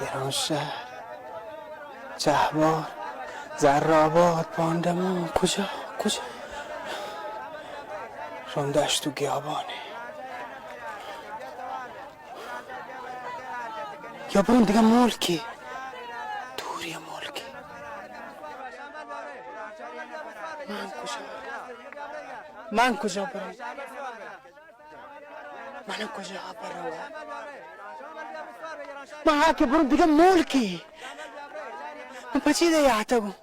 ایران شهر، جهبار، زراباد، باندمون، کجا؟ روندشت و گیابانه. یا برون دیگه ملکی دوری ملکی. من کجا برم؟ من کجا برم؟ من ها که برون دیگه ملکی. من پچیده یه حتبون.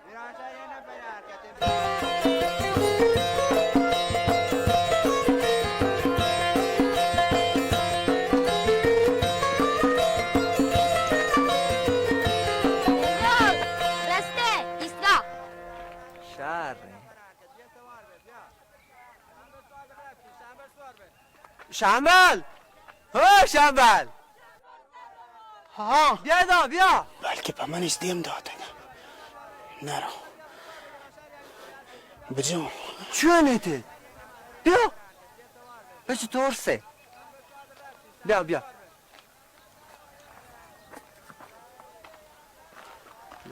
شنبل شنبل ها بیا بلکه به من ازدیم داده نرو بجون چونه بیا بچه ترسه بیا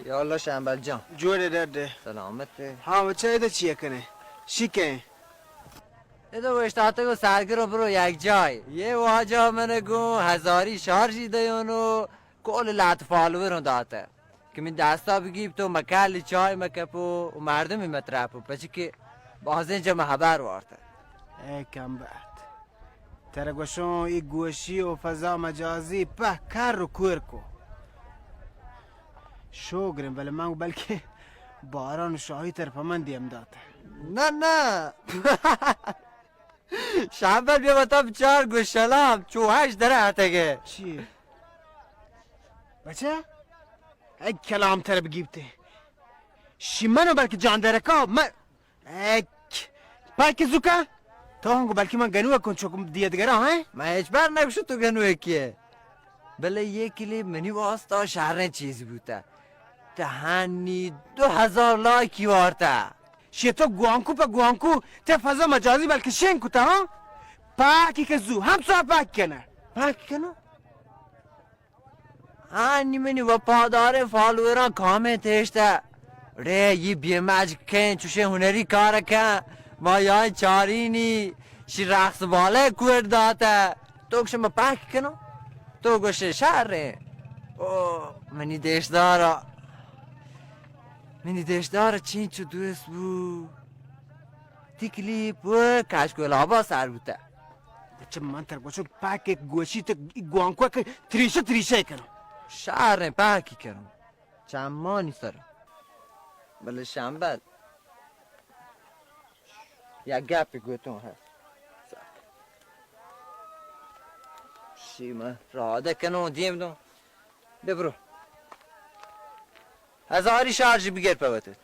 یالا شنبل جان جوره درده سلامته ها بچه ایده چیه کنه شیکه ایده وشتاته گو سرگی رو برو یک جای یه واجه منه گو هزاری شارجی دیونو کل لطفالوه رو داته که من دستا بگیب تو مکلی چای مکپو و مردمی مطرپو پچه که باز اینجا محبر وارته ای کم بعد ترگوشون ای گوشی و فضا مجازی په کر رو کور کو شو گرم ولی من بلکه باران و شاهی طرف من دیم داده نه شنبل بیا با تا بچار گوشلام چوهش داره هتگه چیه؟ بچه؟ ای کلام تر بگیبته شی منو بلکه جان درکا من ایک بلکه زوکا تو هنگو بلکه من گنوه کن چوکم دیدگره ها من هیچ بر نبشو تو گنوه کیه بله یه کلی منی واسطا شهرن چیزی بوده دهنی 2000 لایکی وارته شی تو گوانکو پا گوانکو ته فضا مجازی بلکه شنکو تا ها پاکی که زو هم سا پاک کنه پاک کنو هنی منی و پاداره فالووران کامنت هشته ره یه بیمج کن چوشه هنری کار کن ما یا چارینی شی رقص باله کور داته تو کشم پاک کنو تو گوشه شهره منی دیشدارا چین چو دوست بو تی کلیپ و کشکول آبا سر بوده بچه من تر گوشو پاک گوشی تا گوانکو که تریشه کنم شهره پاکی کنم چمانی سرم بله شنبل یا گپی گوتون هست شیمه راده کنم دیم دون ببرو هزاری شارژی بگیر پوتت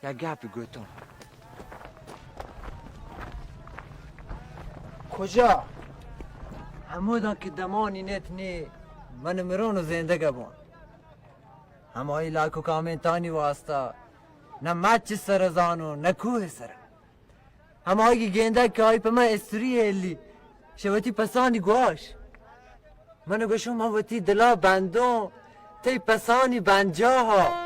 یا گپی گوتون کجا؟ همودا که دمانی نت نی من مرونو زنده گبون همایی لایک و کامنتانی واسطا نه مچ سر زانو نه کوه سر همایی گنده که های پا من استوری هلی شواتی پسانی گواش منو گوشم هواتی دلا بندون تی پسانی بنجاها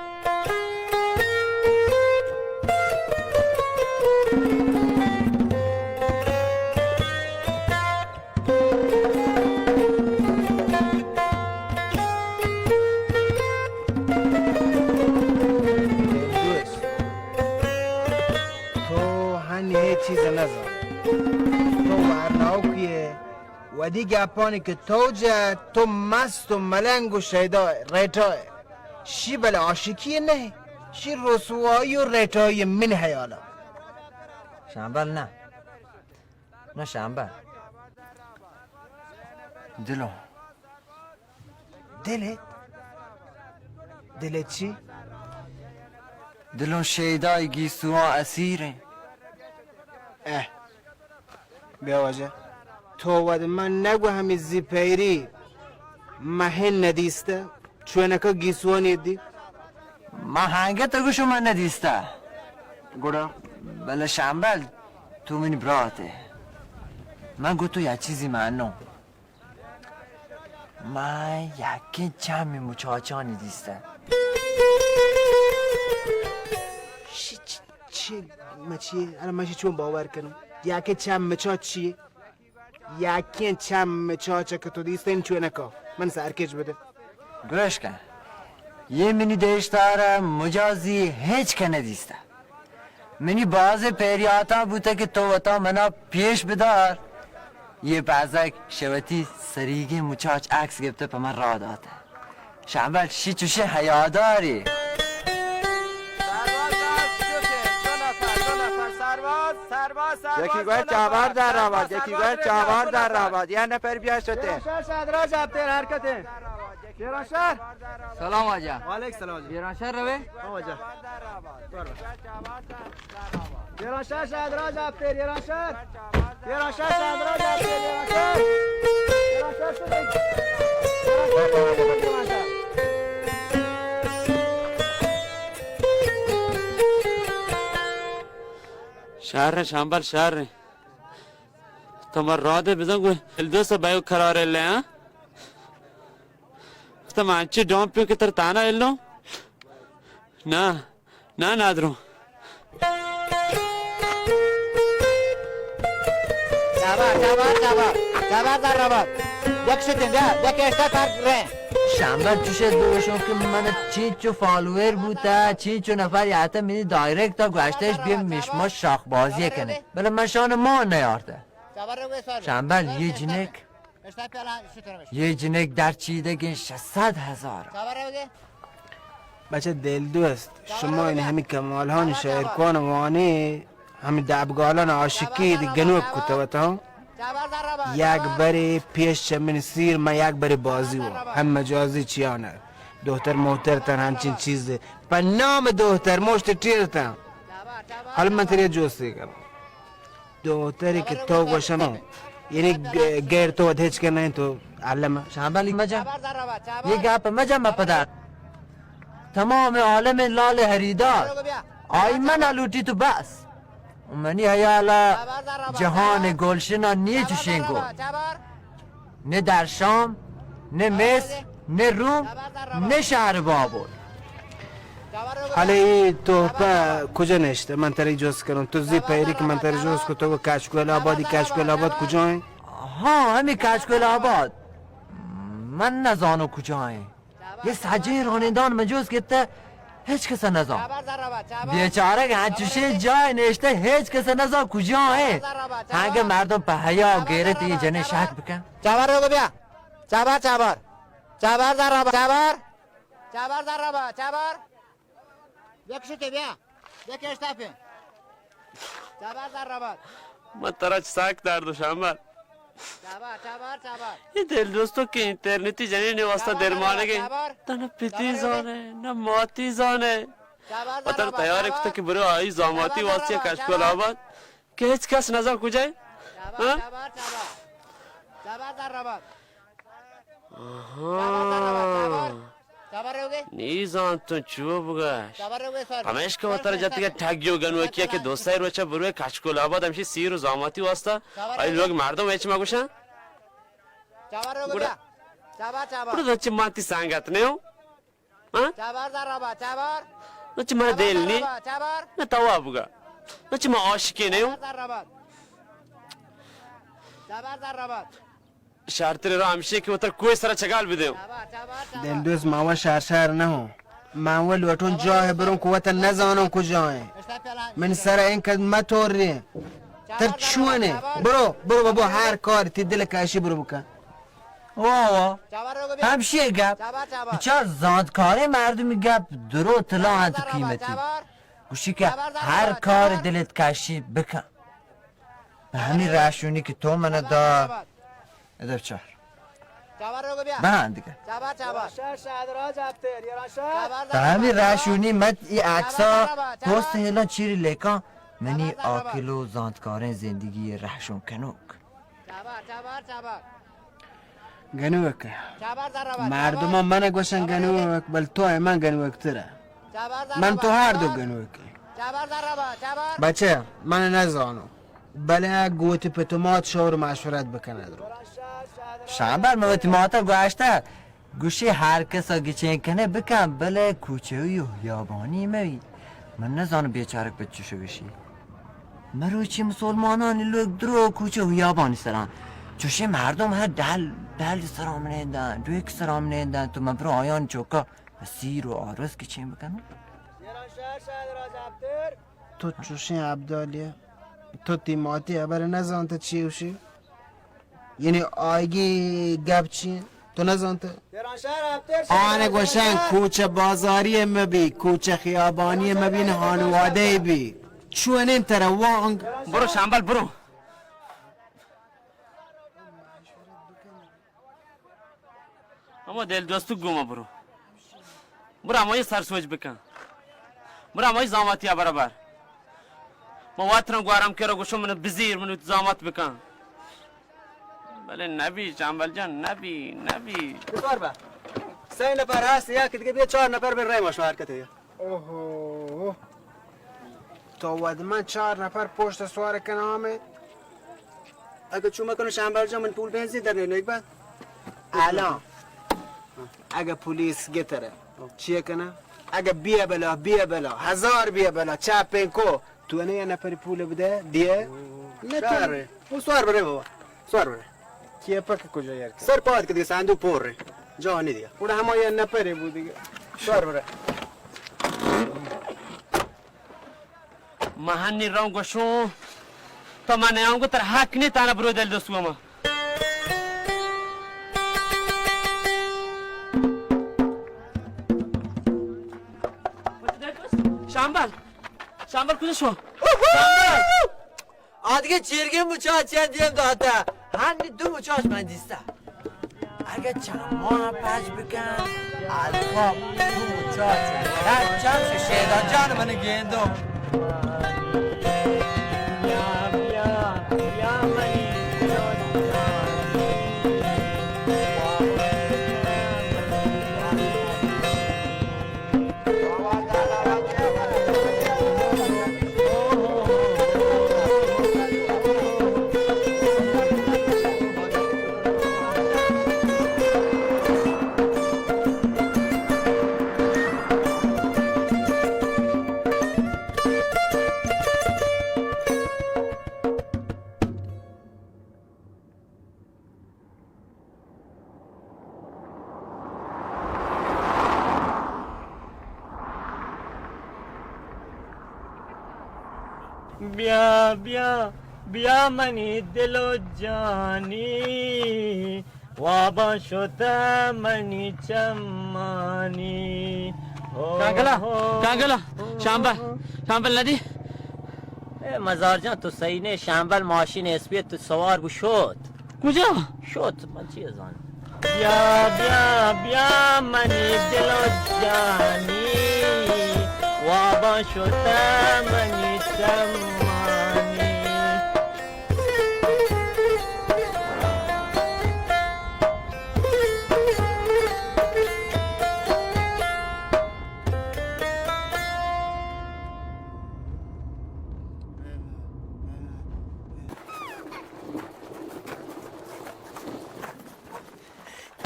چیز نزن تو ورناو کیه و دیگه اپانی که تو مست و ملنگ و شیدای ریتای شی بله عاشقیه نه شی رسوایی و ریتای من حیالا شنبل نه شنبل دلت چی؟ دلون شیدای گیسوها اسیره بیا واجه تو ود من نگو همی زی پیری محل ندیسته چونکا گیسوانی دی ما هنگه تا گوشو من ندیسته گوڑا بله شنبل تو منی براته من گو تو یه چیزی منو من یکی چمی مچاچانی دیستم. چی چیه؟ الان من چون باور کنم یکی چم مچاچ چیه؟ یکی چم مچاچه که تو دیسته این چوه نکا من سرکش بده گوش کن یه منی دیشتاره مجازی هیچ که ندیسته منی باز پیریاتا بوده که تو و تا منا پیش بدار یه بازک شوتی سریگی مچاچ عکس گفته پا من را داده شنبل شی چوشه حیاداری یکی گوه چهار در رابط یکی گوه چهار در رابط یه نفر بیار شده صدراج ابتر حرکته بیرانشهر سلام آجا علیک سلام آجا بیرانشهر روی؟ آجا بیرانشهر صدراج ابتر بیرانشهر بیرانشهر صدراج ابتر بیرانشهر بیرانشهر شده شهر شنبل شهر تمر راده بزن گوه الدوست بایو قرار الله ها تم انچه دام پیو که تر تانا النو نه ندرو چهار در رابط یک شدیم بیا یک اشتا فرق ره شنبه توشه دوشون که من چیچو فالوور بوده چیچو نفر یعطه منی دایرکت تا گوشتش بیم میشما شاخ بازی کنه بله من شان ما نیارده شنبه یه جنک در چیده گین 600,000 بچه دل دوست شما این همین کمالهان شاعرکان وانی همین دعبگالان عاشقی دی گنوب کتوتا یک بری پیش چمن سیر من یک بری بازی و هم مجازی چیانه دختر محتر تن همچین چیزه پر نام دختر مشت تیر تن حالا من تریه جوستی کنم دختری که تو گوشم یعنی غیر تو هیچ که نه تو علمه شنبه مجم یه گپ مجم پدر تمام عالم لال هریدار آی من علوٹی تو بس منی حیالا جهان گلشنا نیه چوشین گل نه در شام نه مصر نه روم نه شهر بابل حالا این توپه کجا نشته من تری جوز کنم تو زی پیری که من تری جوز کنم تو کشکول آبادی کشکول آباد کجایی؟ ها همین کشکول آباد من نزانو کجایی یه سجه رانندان مجوز گفته هیچ کس نزان بیچاره که هنچوشه جای نشته هیچ کس نزان کجایه هنگه مردم په حیا و غیرت یه جنه شک بکن چهار رو بیا چهار در رابط چهار در رابط یک شده بیا یک اشتافه چهار در رابط من ترا ساک دردو شنبل این دل دوستو که اینترنتی جنین واسطه درمانه گه نه پیتی زانه نه ماتی زانه و تر تیاره کتا که برو آئی زاماتی واسطه کشکول آباد که هیچ کس نزان کجای نیزان تو چوب بگش همش که وطر جاتی که تگیو گنوکیه که دوستای روچه بروی کشکول آباد همشی سیر و زاماتی واسطه آئی لوگ مردم ایچ مگوشن برو دوچه ماتی سنگت نیو دوچه من دل نی نه توا بگا دوچه من عاشقی نیو شرطری را همشه که وطر کوی سر چگال بدهو دل دوست ماوا شهر نه هم ماوا لوٹون جاه برون قوتا نزانم کجاه من سر این کد مطوری تر چونه برو بابا هر کار تی دل کاشی برو بکن واوا همشیه گپ بیچار زادکاره مردمی گپ درو طلا هنت قیمتی گوشی که هر کار دلت کشی بکن به همین رشونی که تو منو دا ادب چهار بهن دیگه به همین رشونی مت ای اکسا پست هلا چیری لیکن منی آکلو زادکاره زندگی رشون کنوک گنوک مردم من گوشن گنوک بل تو من گنوک تره من تو هر دو گنوک بچه من نزانم بله گوتی پتومات شور مشورت بکنه درو شنبل موتی ماتا گوشته گوشی هر کسا گیچه کنه بکن بله کوچه و یابانی موی من نزانم بیچارک بچوشو بشی مروچی مسلمانانی لوگ درو کوچه و یابانی سران چوشه مردم هر دل سرام نیندن دویک سرام نیندن تو من برو آیان چوکا سیر و آرز که چین بکنم تو چوشین عبدالیه تو تیماتی ابر نزانت چی وشی یعنی آیگی گب چین تو نزانت آنه گوشن کوچه بازاری مبی کوچه خیابانی مبین هانواده بی چون این تروانگ برو شنبل برو اما دل دوستو گوما برو امایی سرسوج بکن برو امایی زاماتی برابر ما واترم گوارم کرو گوشو منو بزیر منو زامات بکن بله نبی شنبل جان نبی بکار با 3 نفر هست یا که دیگه بیا 4 نفر بر رای ماشو حرکت یا اوه تو ود من 4 نفر پشت سوار کنه حامد اگه چون مکنو شنبل جان من پول بنزین در نیک بعد الان اگه پلیس گتره چیه کنه اگه بیا بلا 1000 بیا بلا چپین کو تو نه یه نفری پول بده دیه نه تو سوار بره بابا سوار بره کیه پک کجا یار سر پاد که دیگه صندوق پر ره جا نی دیگه اون همه یه نفری بود دیگه سوار بره محنی رام گوشو تو من آنگو تر حق نی تانا برو دل دوستو اما شنبل کجا شو آدگه چیرگی مچاچ چند دیم داده هنی 2 مچاچ من دیسته اگه چند ماه پش بکن الفا 2 مچاچ هر چند شیدان جان منو گیندو بیا منی دل و جانی وابا شده منی چمانی کانگلا شنبل ندی مزار جان تو صحیح نه شنبل ماشین اسپیت تو سوار بو شد کجا شد من چی ازان بیا منی دل و جانی وابا شده منی چمانی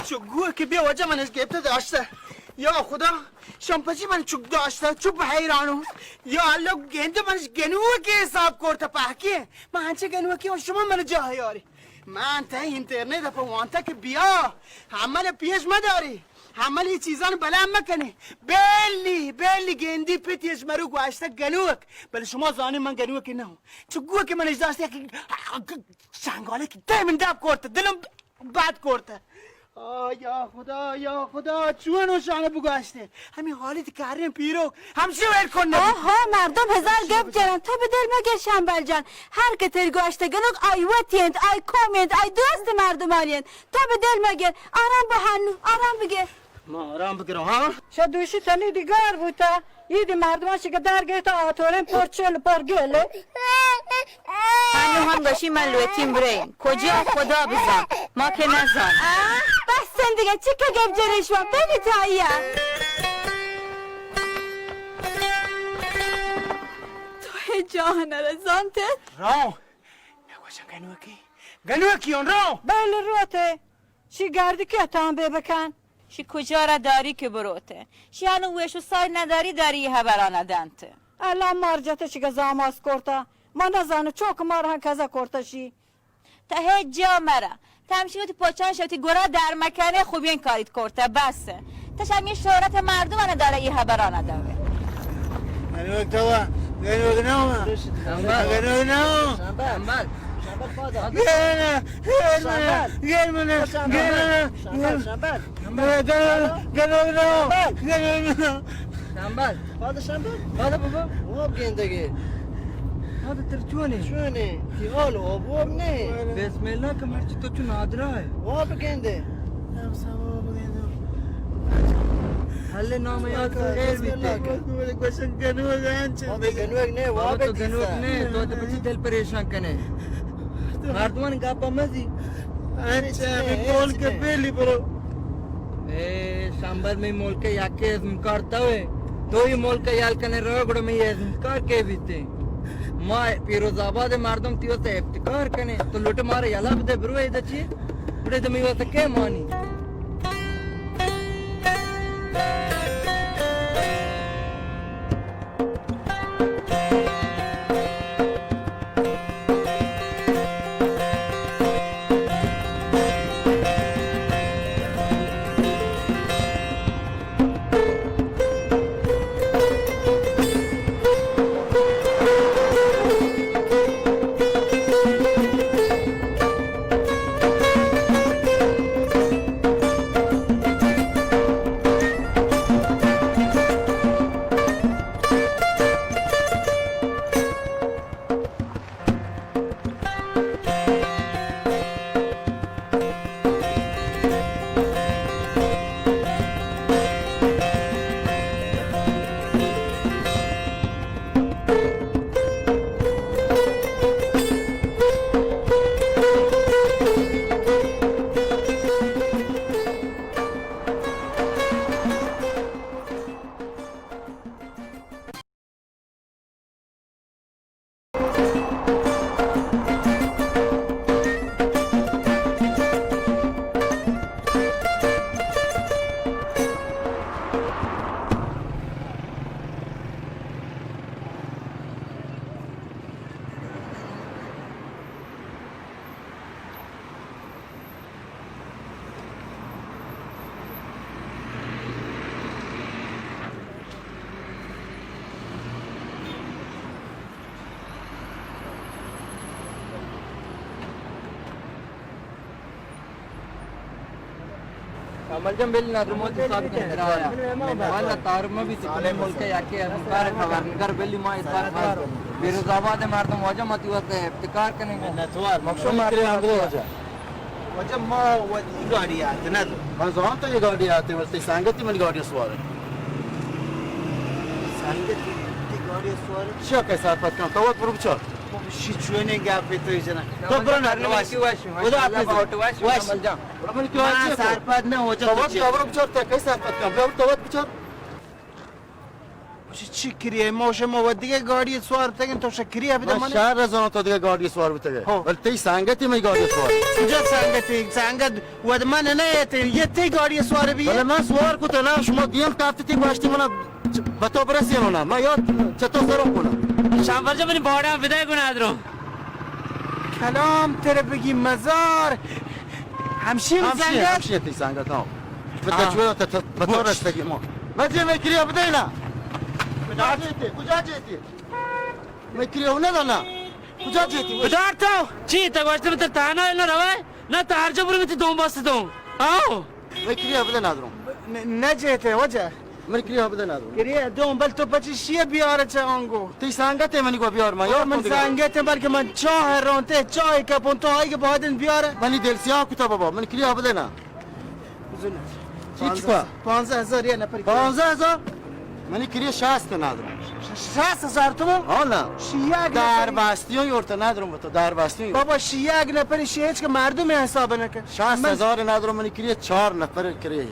چگوه که بیا وجه منش گفته داشته یا خدا شمپچی من چوک داشته چوب حیرانو یا الله گنده منش گنوه که حساب کرده پاکیه من هنچه گنوه که شما من جا یاری من تا اینترنت پا وانتا که بیا حمل پیش مداری حمل یه چیزان بلند مکنی بلی گندی پیتیش مرو گوشته گنوه بله شما زانی من گنوه که نه چگوه که منش داشته که شنگاله که دایمن دب کرده دلم بد کرده یا خدا چون شانه بگاشته همین حالی کاریم پیرو همشه ول کن آها مردم هزار گپ جرن تو به دل مگه شنبل جان هر که تر گاشته گنوک آی واتیند آی کامنت آی دوست مردم آریند تو به دل مگه آرام به هنو آرام بگه ما آرام بگیرم ها شدوشی تنی دیگر بوده یدی مردمان که درگه تا آتورن پرچل پرگله هنو هم باشی من لوتیم بریم کجا خدا بزن ما که نزن بس دیگه چی که گپ جرشوان بگی تاییه تو جان رزانته راو نگوشم گنوکی اون راو بله روته شی گردی که اتام بکن شی کجا را داری که بروته شی هنو ویشو سای نداری داری یه هبرانه دنته الان مارجته چی که زاماس کرتا ما نزانو چوک مار هم کزا کرتا شی تا هیچ جا مرا تمشیوتی پاچان شوتی گورا در مکانه خوبی این کاریت کرتا بسه تشم یه شهرت مردم منه داره یه هبرانه داره گنوگ توا گنوگ نو گنوگ نو شنبل شنبل هذا بابا هو بگندگی هذا ترچونه شونه تی حال آبوب نه بسم الله که مرچی تو چون نادره وا بگنده حل نام یاد خیر بیته گنوگ نه وا بابا تو گنوک نه تو تو بچی دل پریشان کنه مردمان گاپا مزی مول के पहली बरो शंबर में मोल के याके करता हुए तो ही मोल के याल कने रोगड़ में ये कर के बीते मां फिरोजाबाद मर्दम तियो से इफ्तिकार कने तो लुट मारे याला बदे ब्रो ए दची बड़े दमी वत के मानी मलजम बिल नदरमोद साहब के हराया वाला तारम भी साले मुल्क याके अहंकार खबर कर बिल मा इस बार फिरोजाबाद मर्दम वजह मत होते इफ्तिकार करने नतवार मकसूद मार वजह वजह ما ودی गाड़ी आते ना من زمان تا یه گاڑی آتی واسه سنگتی من گاڑی سواره संगति ती गाड़ी सवार چیا که صرفت کن تو برو بچار شی چونه گپ تو جنا تو برو نه वाशी वाशी خدا حافظ वाशी मलजम برو من که ما سرپد نه وجه تو برو بچار تا کی صرفت کن برو تو بچار چی کریه ما شما و دیگه گاڑی سوار بتگین تو شکریه بده من من شهر رزانو تو دیگه گاڑی سوار بتگه ولی تی سنگتی می گاڑی سوار کجا سنگت ود من نه یه تی گاڑی سوار بی ولی من سوار کو نه شما دیم کافتی باشتی من به تو برسیم نه من یاد چطور سرم کنم شنبر جا بنی باڑا بدای گناه درو کلام تره بگی مزار همشی همشی تی سنگت ها به تو رستگی ما مجی میکریه بده نه کجا جیتی میکریه نه نه کجا جیتی بدار تو چی تا گوشت بتر تانا اینا روه نه تارجا برو میتی دوم باسته دوم آو میکریه بده ندارم نجیته وجه میکریه بده ندارم کریه دوم بل تو بچی شیه بیاره چه آنگو تی سنگت منی گو بیار من یاد من سنگت بلکه من چاه رانته چای کپون تو هایی که باهدن بیاره منی دلسیاه کتا بابا من کریه بده نه چی چکا 15,000 یه نپری 15,000 منی کریه 60 ندارم 60,000 تومن حالا شیعگ در بستیون یورت ندارم تو در بستیون بابا شیعگ نپری شیعج که مردم حساب نکن 60,000 ندارم منی کریه 4 نفر کریه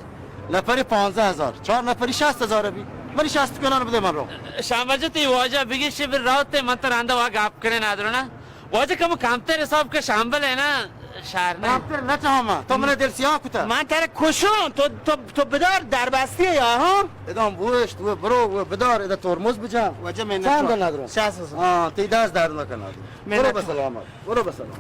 نفری 15,000 4 نفری 60,000 بی منی 60 کنان بده من رو شنبر جا تی واجه بگی شبر راوت من تر آنده واقع آپ کنه ندارو نا واجه کمو کامتر حساب که شنبل ہے نا شهر نه رابطه نتهمه تو من دل سیاه کتا من تر کشون تو بدار در بستی یا ها ادام بوشت و برو و بدار ادا ترمز بجا وجه من چند دل ندارم 60 تی دست درد نکنه برو منت. بسلامت برو بسلامت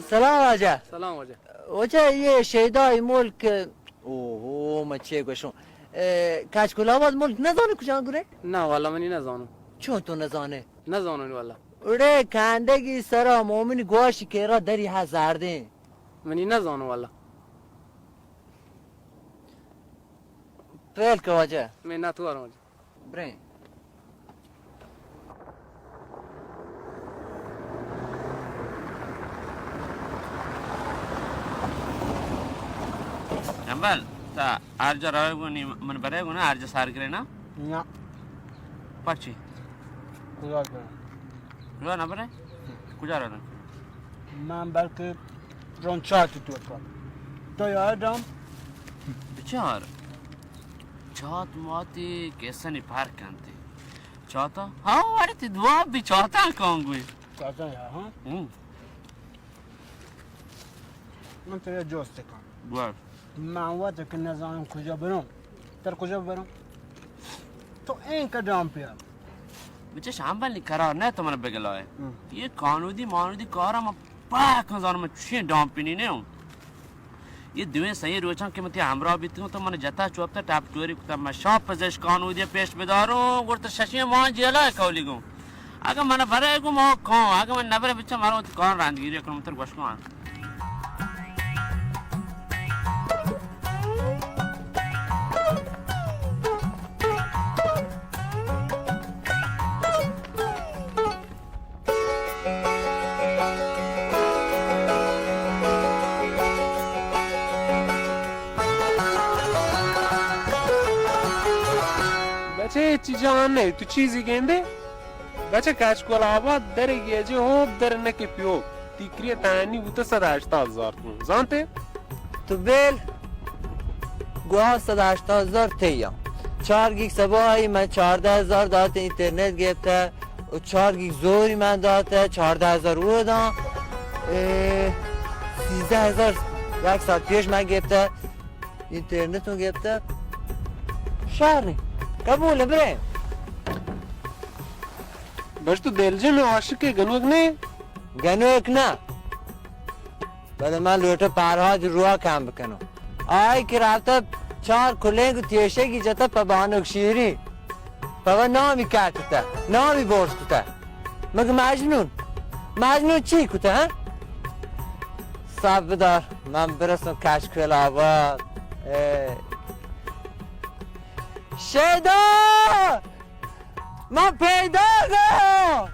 سلام واجه سلام واجه واجه یه شیدای ملک اوه ما چه گوشون کچکول آباد ملک نزانه کجا گره؟ نه والا منی نزانم چون تو نزانه؟ نزانم والا اوره کندگی سرا مومنی گواشی که را دری هزارده منی نزانم والا فعل که واجه من نه تو واجه برین شنبل تا ارجا رای گونی من برای گونه ارجا سر کرده نه؟ نه پرچی؟ کجا برم کجا نبره؟ کجا رو من بلکه رونچاتی تو کار تو یادم بچار چات ماتی کسانی پار کنتی چاتا؟ ها وارد تی دوا بی چاتا کانگوی کاسا یا ها من تو یه جوست کن بار من وقتی که نزانم کجا برم در کجا برم تو این کدام پیا بچه شنبل قرار نه تو من بگلای یه کانودی مانودی کارم پاک نزانم چی دامپینی نه یه دوین سعی روچان که من تی همراه بیتیم تو من جتا چوبتا تاپ چوری کتم من شاپ پزش کانودی پیش بدارم گرت ششی مان جلای کولی گم اگه من برای گم ها کان اگه من نبره بچه مرا تی کان راندگیری کنم تر گوش کن بچه چی جان نه تو چیزی گنده بچه کچکول آباد در گیجه خوب در نکی پیو تیکری تانی بوده 180,000 تون زانته تو بیل گواه 180,000 تیا 4 گیگ سباهی من 14,000 داد اینترنت گرفته و 4 گیگ زوری من داده 14,000 او داد 13,000 یک ساعت پیش من گرفته اینترنت رو گرفته شهری قبوله بریم بس تو دلجم عاشق گنوک نه گنوک نه بعد من لوٹه پرهاج روها کم بکنم آی که رفته 4 کلنگ تیشه گی جتا پا بانوک شیری پا نامی کرده نامی برس کده مگه مجنون چی کده ها؟ صبر دار من برسم کشکل آباد شیدا من پیدا گم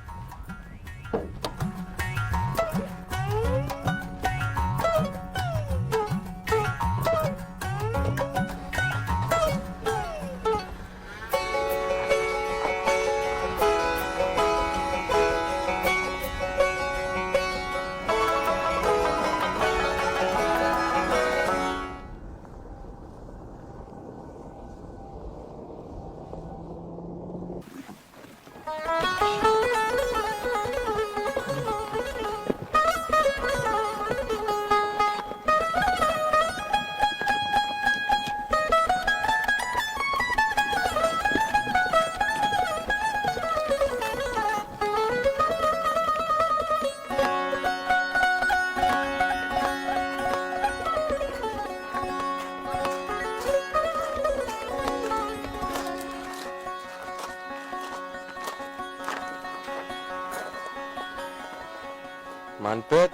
منپت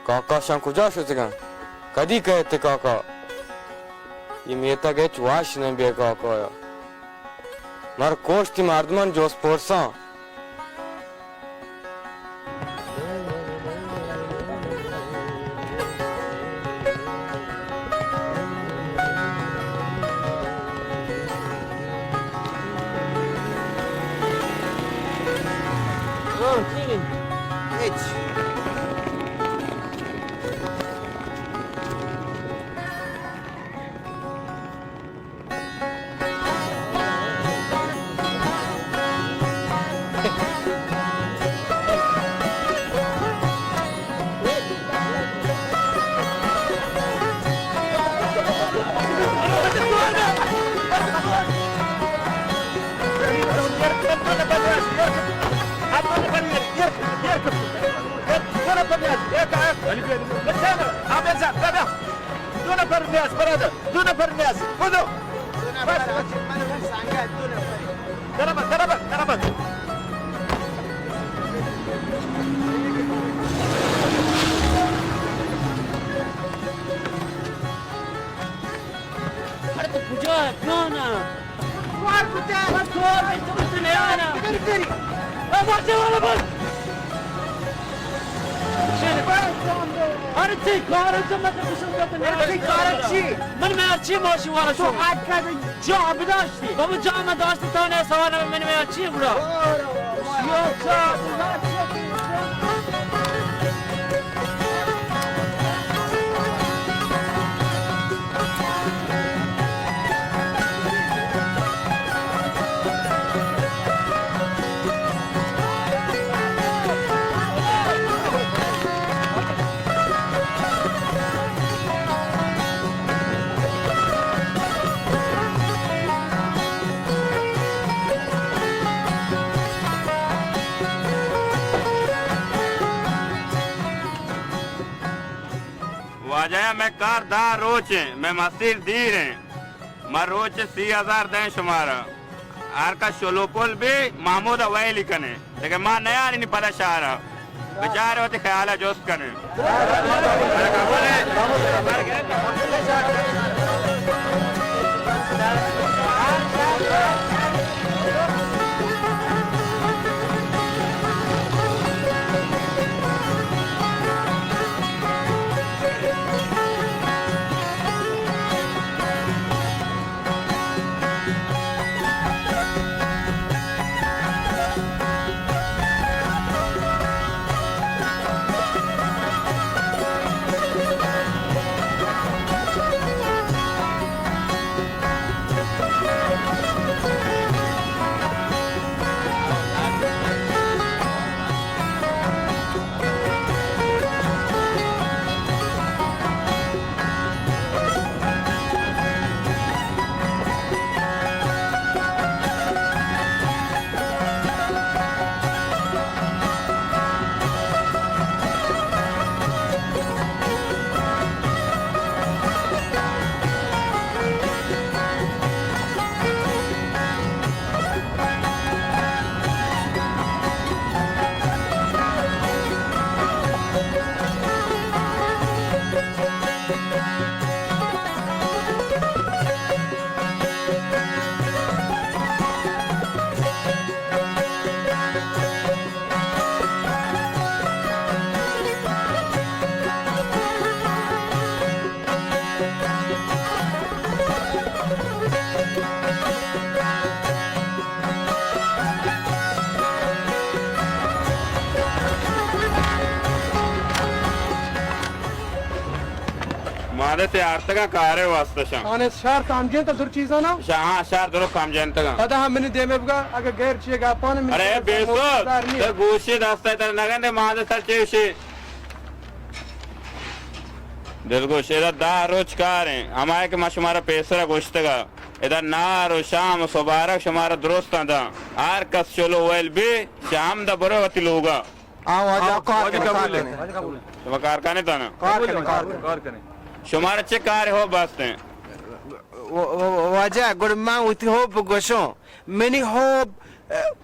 کاکاشان کجا شدگن؟ کدی کهته کاکا؟ یه میتا گه چواش نبیه کاکایا مر کوشتی مردمان جوز پرسان من مرچی ماشین والا شو حد کرده جا بداشتی بابا جا ما داشتی تا نه سوال من مرچی برا वाजया मैं कार दा रोचे मैं मस्तीर दीर है मैं रोचे 30,000 दें शुमारा आर का शोलोपोल भी महमूद अवैली कने लेकिन मां नया नहीं पता शारा बेचारे होते ख्याल जोश कने मादे ते आर्तका कारे वास्ता शम आने शहर काम जन तो दुर चीज़ ना हाँ शार दोनों काम जानता का अदा हम मैंने दे में बगा अगर गैर चीज़ का पाने अरे बेसोत ते गोशी दास्ता इधर नगन ते मादे सर चेवशी दिल गोशी इधर दा रोज कारें हमारे के मशमारा पैसा गोश्त का इधर नार और शाम सुबारक शुमारा दुरुस्त था आर कस चलो वेल भी शाम दा बरो वती लोगा तो कारखाने था ना शुमारा चे कार हो बस ने واجه گل من وقتی هوب گوشم منی هوب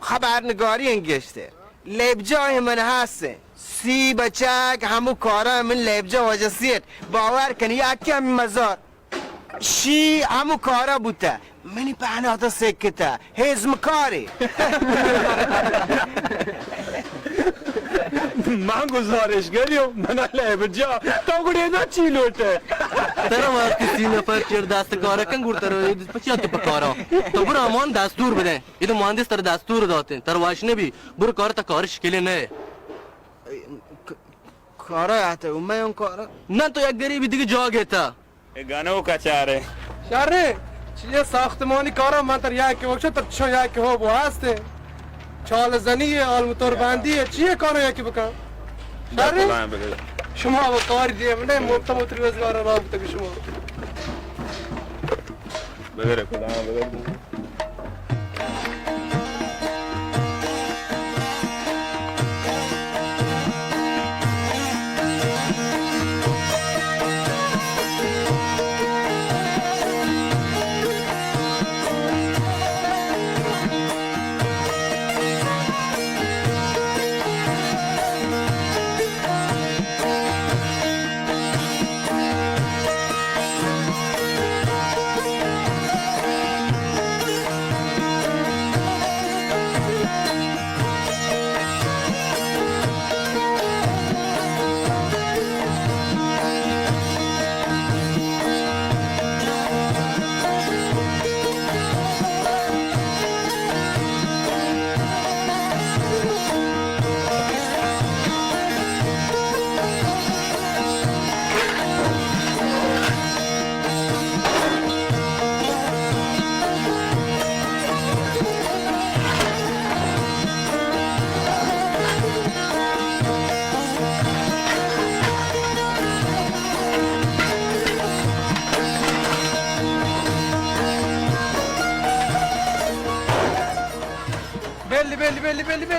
خبرنگاری انگشته لبجای من هسته سی بچک همو کارا من لبجا واجه سیت باور کنی یکم مزار شی همو کارا بوده منی پهناتا سکته هزم کاری من گزارشگری و من لبجا تا گوڑی نا چی لوٹه ترى ما كسي نفر چر دست کارا کن گور تر پچیا تو پکارا تو برا مان دستور بده ایدو مهندس تر دستور داتن تر واشنه بی برو کار تا کارش کلی نه کارا یاته اومه اون کارا نه تو یک گریبی دیگه جا گیتا गानों का चारे شهره چیه ساختمانی کارا من تر یک وقت تر چون یک هو بو هسته چال زنی آل موتور بندی چیه کارو یکی بکن شهره شما با کار دیگه من مبتا موتور روزگار را بوده شما بگره خدا بگره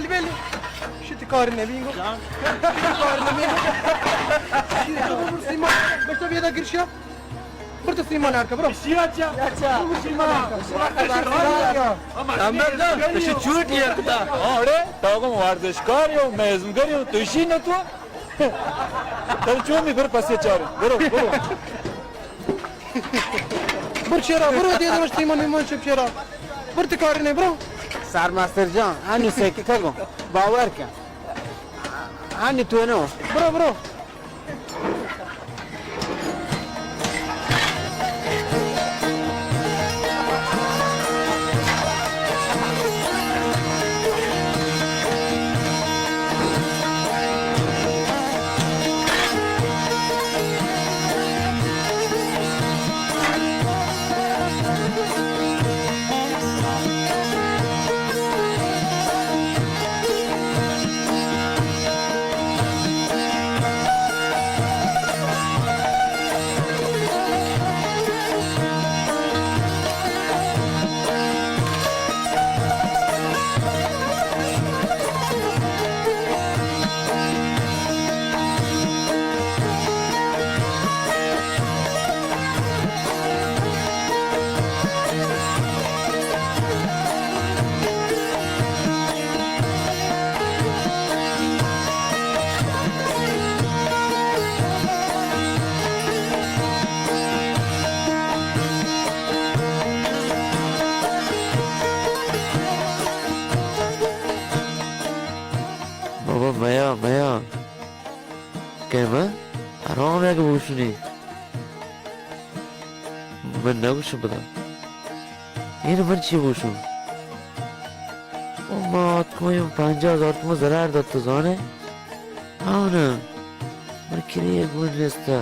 belli. Şu karın ne bingo? Karın ne bingo? Şu Simon, başta bir yere giriş yap. Burada Simon arka bro. Siyaça. Simon arka. Amber da, şu çut yakta. Ore, tavgam vardışkar yo, mezmgar yo, tu işi ne tu? Tabii çoğu mi bir pasya çağır. Bro. Burçera, bro diye de Simon çöpçera. Burada karın ne bro? سرمستر جان هنو سکته کن باور کن هنو تو نو برو بابا بیا که من حرام یک بوشونی من نگوشم بدم این من چی بوشون ما آتکویم 50,000 تومن ضرر داد تو زانه آونه من کلی یک بون نیسته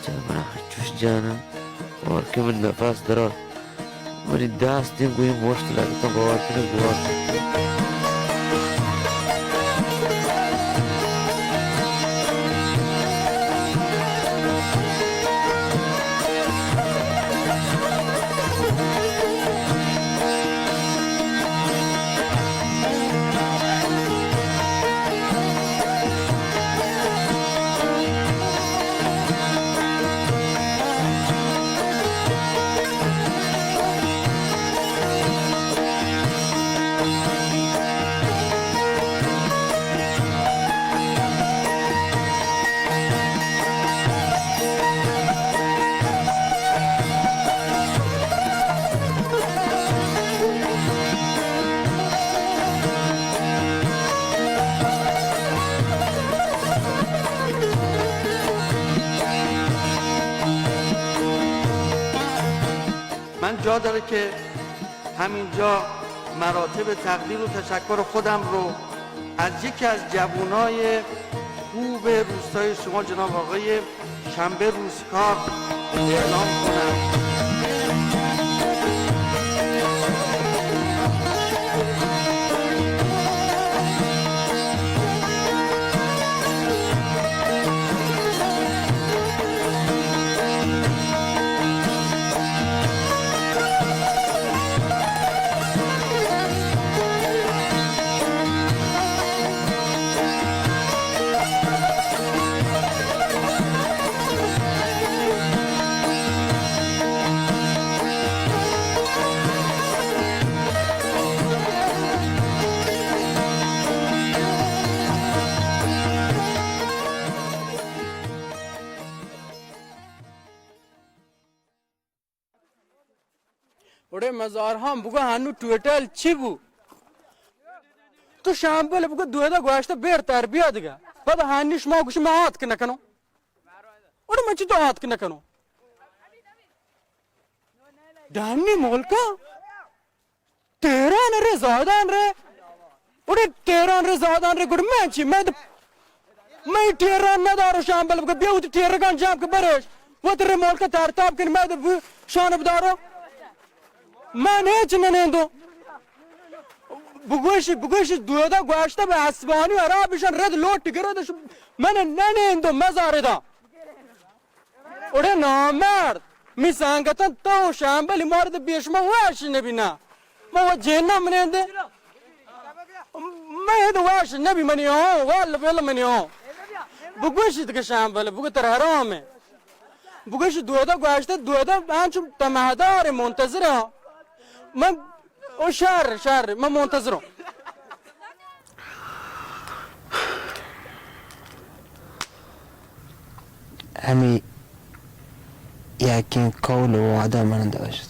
من جوش جانم اور که من نفس درار منی دستیم گویی مشت لگتا باور کنه گوار من جا داره که همینجا مراتب تقدیر و تشکر خودم رو از یکی از جوانای خوب روستای شما جناب آقای شنبه روزکار اعلام کنم. ओडे मजार हम बुगा हानु ट्विटर चिबू तो शाम बले बुगा दुएदा गोश्त बेर तरबिया दिगा पद हानिश मा कुछ मा हाथ के नकनो ओडे मच तो हाथ के नकनो डानी मोलका 13 रे ज़ादान रे ओडे 13 रे ज़ादान रे गुड मैच मैं 13 में दारो शाम बले बुगा बेउत 13 गान जाम के बरेश वो तेरे मोलका तारताब के मैं शान बदारो من هیچ ننیندو بگوشی دودا گوشته به اسبانی و عربیشان رد لوٹ گردش من ننیندو مزاره دا اوڑه نامرد می سانگتن تو شامبلی مارد بیشما واش نبینا ما و جنه منینده ما هیده واش نبی منی ها والا بیلا منی ها بگوشی دیگه شامبلی بگو تر حرامه بگوشی دودا گوشته دودا همچون تمهدار منتظره ها من او شهر من منتظرم همی یکین قول و وعده من داشت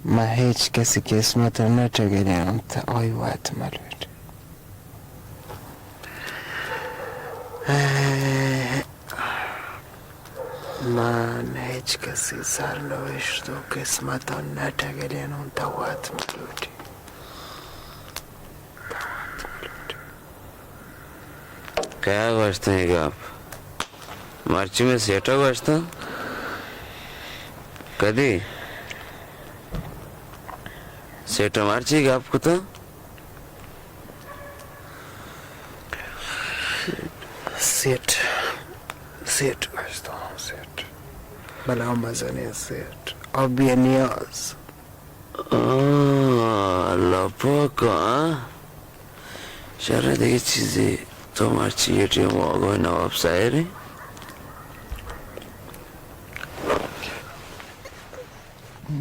ما هیچ کسی که اسمت رو نچگیدیم تا آی وقت ملوید من هیچ کسی سرنوشت و قسمت ها نتگیدیم تا وقت ملوید क्या गोश्त है आप मार्ची में सेटा गोश्त कदी सेटा मार्ची आपको तो सेट गोश्त सेट बला मजने सेट अब ये नियाज लपका शरद ये चीजें तो मार्ची ये टीम वागो नवाब सायरे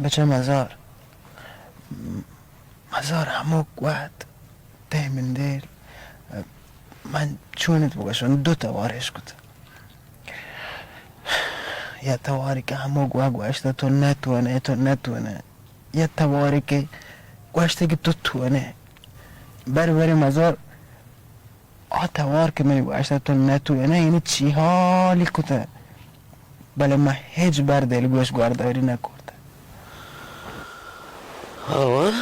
बच्चा मज़ार هموک وقت ده من دیل من چونت بگشون دو توارش کتم یه تواری که هموک وقت گوشته تو نتونه یه تواری که گوشته که تو تونه بری مزار توار که منی گوشته تو نتونه یعنی چی حالی کته بله من هیچ بر دل گوش گوارداری نکرده هوا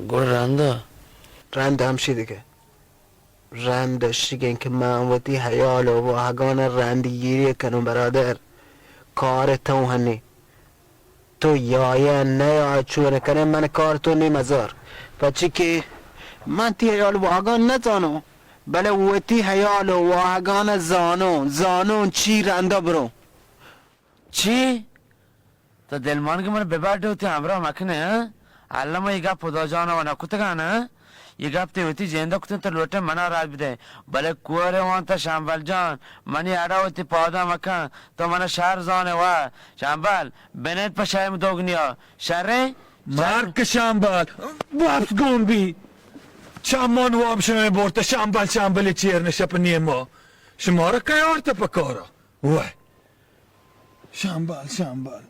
گوه رنده همشی دیگه رند داشتیگن که معوتی حیال و واهگان رندگیری کنم برادر. کار تو هنی تو یایه نه چونه کنه من کار تو نی مزار پچی که من تی حیال واهگان نزانو بله وتی حیال و واهگان زانو چی رنده برو. چی؟ تا دلمان که من ببرده ہوتی همراه مکنه الله ما یه گپ پدا جانا و نکوتگانه یه گپ تیوتی جنده کتن تا لوٹه منا را بده بله کوره وان تا شنبل جان منی اڑا ہوتی پادا مکن تو من شهر زانه و شنبل بنت پا شایم دوگنیا شره؟ مرگ شنبل وابس گون بی چمان واب شنه بورتا شنبل چیرنه شپ نیما شما را که آرتا پکارا وای شنبل